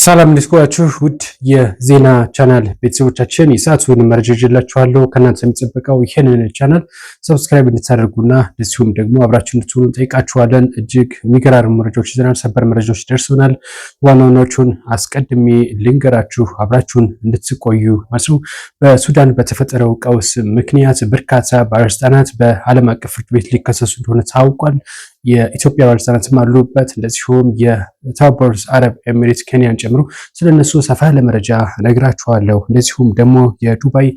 ሰላም እንድትቆያችሁ ውድ የዜና ቻናል ቤተሰቦቻችን የሰዓቱን መረጃ ይዤላችኋለሁ። ከእናንተ የሚጠበቀው ይህንን ቻናል ሰብስክራይብ እንድታደርጉና እንደዚሁም ደግሞ አብራችሁ እንድትሆኑ ጠይቃችኋለን። እጅግ የሚገራርሙ መረጃዎች ይዘናል። ሰበር መረጃዎች ደርሶናል። ዋና ዋናዎቹን አስቀድሜ ልንገራችሁ አብራችሁን እንድትቆዩ ማለት ነው። በሱዳን በተፈጠረው ቀውስ ምክንያት በርካታ ባለስልጣናት በዓለም አቀፍ ፍርድ ቤት ሊከሰሱ እንደሆነ ታውቋል። የኢትዮጵያ ባለስልጣናትም አሉበት። እንደዚሁም የተባበሩት አረብ ኤሚሬት ኬንያን ጨምሮ ስለነሱ ሰፋ ያለ መረጃ ነግራችኋለሁ። እንደዚሁም ደግሞ የዱባይ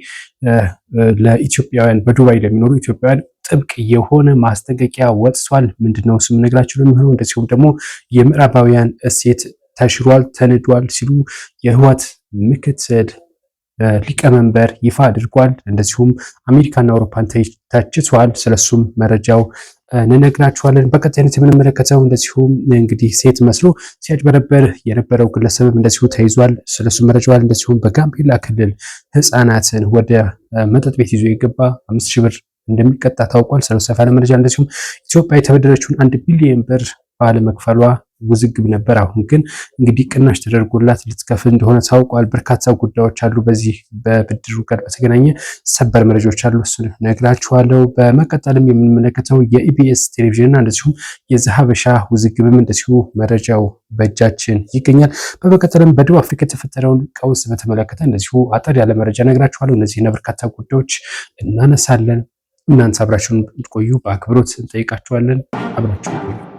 ለኢትዮጵያውያን በዱባይ ለሚኖሩ ኢትዮጵያውያን ጥብቅ የሆነ ማስጠንቀቂያ ወጥቷል። ምንድነው ስም ነግራችሁ ለሚሆነው። እንደዚሁም ደግሞ የምዕራባውያን እሴት ተሽሯል፣ ተንዷል ሲሉ የህወሓት ምክትል ሊቀመንበር ይፋ አድርጓል። እንደዚሁም አሜሪካና አውሮፓን ተችቷል። ስለሱም መረጃው እንነግራችኋለን። በቀጣይነት የምንመለከተው እንደዚሁም እንግዲህ ሴት መስሎ ሲያጭበረበር የነበረው ግለሰብም እንደዚሁ ተይዟል። ስለሱ መረጃዋል። እንደዚሁም በጋምቤላ ክልል ህፃናትን ወደ መጠጥ ቤት ይዞ የገባ 5,000 ብር እንደሚቀጣ ታውቋል። ስለሱ ሰፋ ያለ መረጃ እንደዚሁም ኢትዮጵያ የተበደረችውን 1 ቢሊዮን ብር ባለመክፈሏ ውዝግብ ነበር። አሁን ግን እንግዲህ ቅናሽ ተደርጎላት ልትከፍል እንደሆነ ታውቋል። በርካታ ጉዳዮች አሉ። በዚህ በብድሩ ጋር በተገናኘ ሰበር መረጃዎች አሉ። እሱን ነግራችኋለሁ። በመቀጠልም የምንመለከተው የኢቢኤስ ቴሌቪዥንና እንደዚሁም የዘሀበሻ ውዝግብም እንደዚሁ መረጃው በእጃችን ይገኛል። በመቀጠልም በደቡብ አፍሪካ የተፈጠረውን ቀውስ በተመለከተ እንደዚሁ አጠር ያለ መረጃ ነግራችኋለሁ። እነዚህና በርካታ ጉዳዮች እናነሳለን። እናንተ አብራችሁን ቆዩ በአክብሮት እንጠይቃችኋለን። አብራችሁን ቆዩ።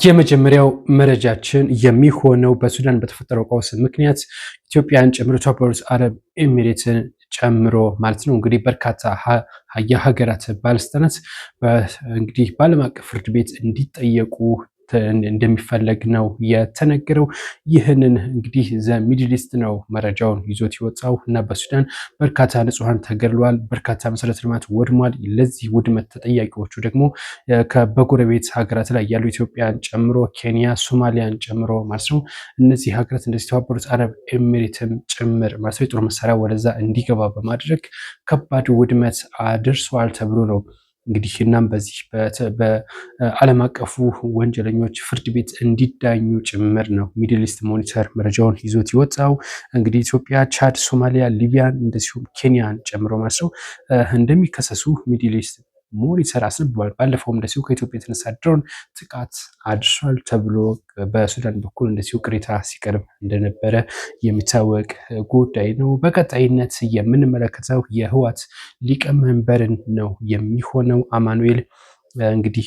የመጀመሪያው መረጃችን የሚሆነው በሱዳን በተፈጠረው ቀውስ ምክንያት ኢትዮጵያን ጨምሮ የተባበሩት አረብ ኤሚሬትን ጨምሮ ማለት ነው እንግዲህ በርካታ የሀገራት ባለስልጣናት እንግዲህ በዓለም አቀፍ ፍርድ ቤት እንዲጠየቁ እንደሚፈለግ ነው የተነገረው። ይህንን እንግዲህ ዘ ሚድል ኢስት ነው መረጃውን ይዞት የወጣው እና በሱዳን በርካታ ንጹሐን ተገድለዋል፣ በርካታ መሰረተ ልማት ወድሟል። ለዚህ ውድመት ተጠያቂዎቹ ደግሞ በጎረቤት ሀገራት ላይ ያሉ ኢትዮጵያን ጨምሮ ኬንያ፣ ሶማሊያን ጨምሮ ማለት ነው እነዚህ ሀገራት እንደዚህ የተባበሩት አረብ ኤሚሬትም ጭምር ማለት ነው የጦር መሳሪያ ወደዛ እንዲገባ በማድረግ ከባድ ውድመት አድርሰዋል ተብሎ ነው እንግዲህ እናም በዚህ በዓለም አቀፉ ወንጀለኞች ፍርድ ቤት እንዲዳኙ ጭምር ነው ሚድል ኢስት ሞኒተር መረጃውን ይዞት ይወጣው። እንግዲህ ኢትዮጵያ፣ ቻድ፣ ሶማሊያ፣ ሊቢያን እንደዚሁም ኬንያን ጨምሮ ማለት ነው እንደሚከሰሱ ሚድል ኢስት ሞኒተር አስነብቧል። ባለፈውም እንደዚሁ ከኢትዮጵያ የተነሳ ድሮን ጥቃት አድርሷል ተብሎ በሱዳን በኩል እንደዚሁ ቅሬታ ሲቀርብ እንደነበረ የሚታወቅ ጉዳይ ነው። በቀጣይነት የምንመለከተው የህወሓት ሊቀመንበርን ነው የሚሆነው። አማኑኤል እንግዲህ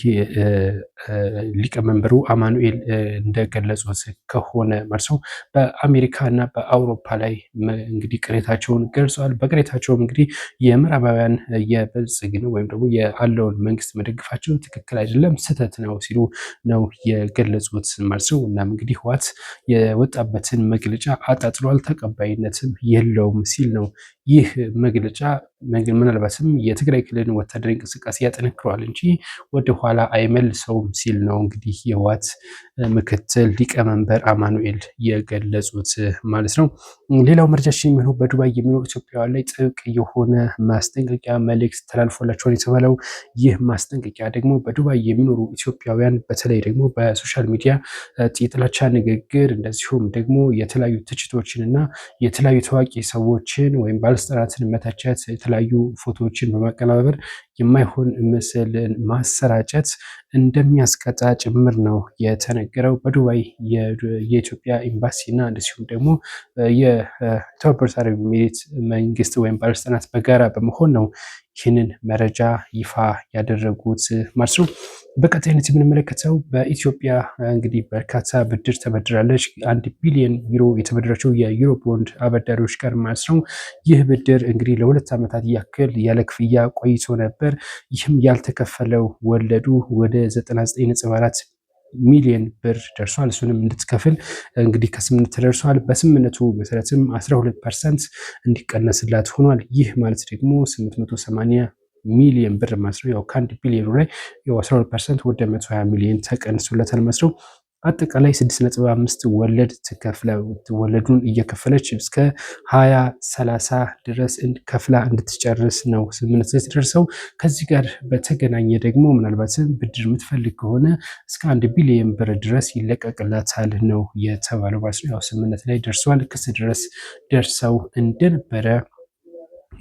ሊቀመንበሩ አማኑኤል እንደገለጹት ከሆነ መልሰው በአሜሪካ እና በአውሮፓ ላይ እንግዲህ ቅሬታቸውን ገልጸዋል። በቅሬታቸውም እንግዲህ የምዕራባውያን የብልጽግና ወይም ደግሞ ያለውን መንግስት መደግፋቸው ትክክል አይደለም፣ ስህተት ነው ሲሉ ነው የገለጹት ማለት ነው። እናም እንግዲህ ህወሓት የወጣበትን መግለጫ አጣጥሏል፣ ተቀባይነትም የለውም ሲል ነው ይህ መግለጫ ምናልባትም የትግራይ ክልልን ወታደራዊ እንቅስቃሴ ያጠነክረዋል እንጂ ወደኋላ አይመልሰውም ሲል ነው እንግዲህ የህወሓት ምክትል ሊቀመንበር አማኑኤል የገለጹት ማለት ነው። ሌላው መረጃችን የሚሆነው በዱባይ የሚኖሩ ኢትዮጵያውያን ላይ ጥብቅ የሆነ ማስጠንቀቂያ መልእክት ተላልፎላቸውን የተባለው ይህ ማስጠንቀቂያ ደግሞ በዱባይ የሚኖሩ ኢትዮጵያውያን በተለይ ደግሞ በሶሻል ሚዲያ የጥላቻ ንግግር እንደዚሁም ደግሞ የተለያዩ ትችቶችን እና የተለያዩ ታዋቂ ሰዎችን ወይም ባለስልጣናትን መተቸት፣ የተለያዩ ፎቶዎችን በማቀናበር የማይሆን ምስልን ማሰራጨት እንደሚያስቀጣ ጭምር ነው የተነገረው። በዱባይ የኢትዮጵያ ኤምባሲና እንደዚሁም ደግሞ የተባበሩት አረብ ኤሚሬት መንግስት ወይም ባለስልጣናት በጋራ በመሆን ነው ይህንን መረጃ ይፋ ያደረጉት ማለት ነው። በቀጣይነት የምንመለከተው በኢትዮጵያ እንግዲህ በርካታ ብድር ተበድራለች። 1 ቢሊዮን ዩሮ የተበደረችው የዩሮ ቦንድ አበዳሪዎች ጋር ማለት ነው። ይህ ብድር እንግዲህ ለ2 ዓመታት ያክል ያለ ክፍያ ቆይቶ ነበር። ይህም ያልተከፈለው ወለዱ ወደ 99.4 ሚሊዮን ብር ደርሷል። እሱንም እንድትከፍል እንግዲህ ከስምምነት ተደርሷል። በስምምነቱ መሰረትም 12% እንዲቀነስላት ሆኗል። ይህ ማለት ደግሞ 880 ሚሊዮን ብር ማለት ነው። ያው ከ1 ቢሊዮን ላይ ያው 12% ወደ 120 ሚሊዮን ተቀንሶለታል ማለት ነው። አጠቃላይ 6.5 ወለዱን እየከፈለች እስከ 2030 ድረስ ከፍላ እንድትጨርስ ነው ስምምነት ላይ የተደረሰው። ከዚህ ጋር በተገናኘ ደግሞ ምናልባትም ብድር የምትፈልግ ከሆነ እስከ 1 ቢሊዮን ብር ድረስ ይለቀቅላታል ነው የተባለው ማለት ነው። ያው ስምምነት ላይ ደርሰዋል። ክስ ድረስ ደርሰው እንደነበረ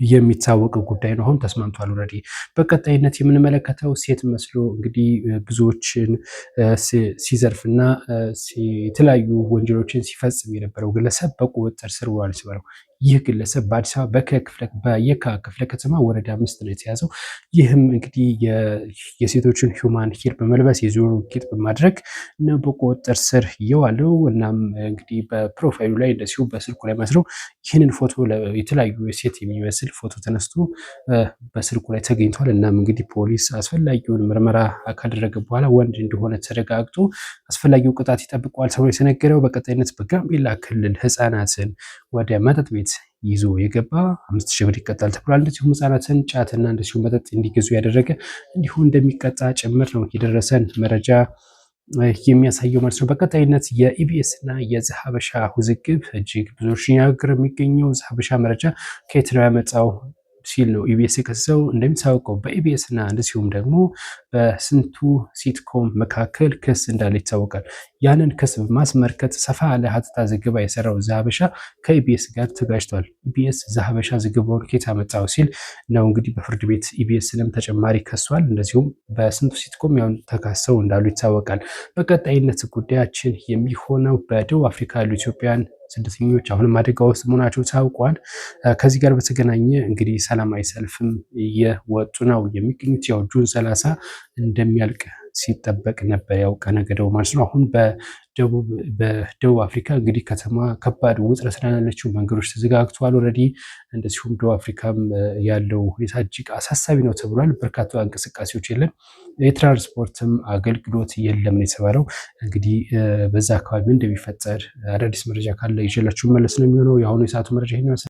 የሚታወቅ ጉዳይ ነው። አሁን ተስማምቷል ኦልሬዲ። በቀጣይነት የምንመለከተው ሴት መስሎ እንግዲህ ብዙዎችን ሲዘርፍና የተለያዩ ወንጀሎችን ሲፈጽም የነበረው ግለሰብ በቁጥጥር ስር ውሏል ሲባለው ይህ ግለሰብ በአዲስ አበባ በየካ ክፍለ ከተማ ወረዳ 5 ነው የተያዘው። ይህም እንግዲህ የሴቶችን ሂውማን ሄር በመልበስ የዞሮ ጌጥ በማድረግ ነው በቁጥጥር ስር የዋለው። እናም እንግዲህ በፕሮፋይሉ ላይ እንደዚሁ በስልኩ ላይ መስለው ይህንን ፎቶ የተለያዩ ሴት የሚመስል ፎቶ ተነስቶ በስልኩ ላይ ተገኝቷል። እናም እንግዲህ ፖሊስ አስፈላጊውን ምርመራ ካደረገ በኋላ ወንድ እንደሆነ ተረጋግጦ አስፈላጊው ቅጣት ይጠብቀዋል ተብሎ የተነገረው። በቀጣይነት በጋምቤላ ክልል ህፃናትን ወደ መጠጥ ቤት ይዞ የገባ 5000 ብር ይቀጣል ተብሏል። እንደዚሁም ህፃናትን ጫትና እንደዚሁ መጠጥ እንዲገዙ ያደረገ እንዲሁ እንደሚቀጣ ጭምር ነው የደረሰን መረጃ የሚያሳየው ማለት ነው። በቀጣይነት የኢቢኤስ እና የዘሀበሻ ውዝግብ እጅግ ብዙዎች እያነጋገረ የሚገኘው ዘሀበሻ መረጃ ከየት ነው ያመጣው ሲል ነው ኢቢኤስ የከሰሰው። እንደሚታወቀው በኢቢኤስ እና እንደዚሁም ደግሞ በስንቱ ሲትኮም መካከል ክስ እንዳለ ይታወቃል። ያንን ክስ በማስመልከት ሰፋ ያለ ሀተታ ዘገባ የሰራው ዘሀበሻ ከኢቢኤስ ጋር ተጋጅቷል። ኢቢኤስ ዘሀበሻ ዘገባውን ከየት አመጣው ሲል ነው እንግዲህ በፍርድ ቤት ኢቢኤስንም ተጨማሪ ከሷል። እንደዚሁም በስንቱ ሲትኮም ያው ተካሰው እንዳሉ ይታወቃል። በቀጣይነት ጉዳያችን የሚሆነው በደቡብ አፍሪካ ያሉ ኢትዮጵያን ስደተኞች አሁንም አደጋ ውስጥ መሆናቸው ታውቋል። ከዚህ ጋር በተገናኘ እንግዲህ ሰላማዊ ሰልፍም እየወጡ ነው የሚገኙት። ያው ጁን 30 እንደሚያልቅ ሲጠበቅ ነበር ያው ቀነ ገደቡ ማለት ነው። አሁን በደቡብ አፍሪካ እንግዲህ ከተማ ከባድ ውጥረት ስላለችው መንገዶች ተዘጋግተዋል ኦልሬዲ። እንደዚሁም ደቡብ አፍሪካም ያለው ሁኔታ እጅግ አሳሳቢ ነው ተብሏል። በርካታ እንቅስቃሴዎች የለም፣ የትራንስፖርትም አገልግሎት የለም ነው የተባለው። እንግዲህ በዛ አካባቢ እንደሚፈጠር አዳዲስ መረጃ ካለ ይዤላችሁ መለስ ነው የሚሆነው። የአሁኑ የሰዓቱ መረጃ ይሄን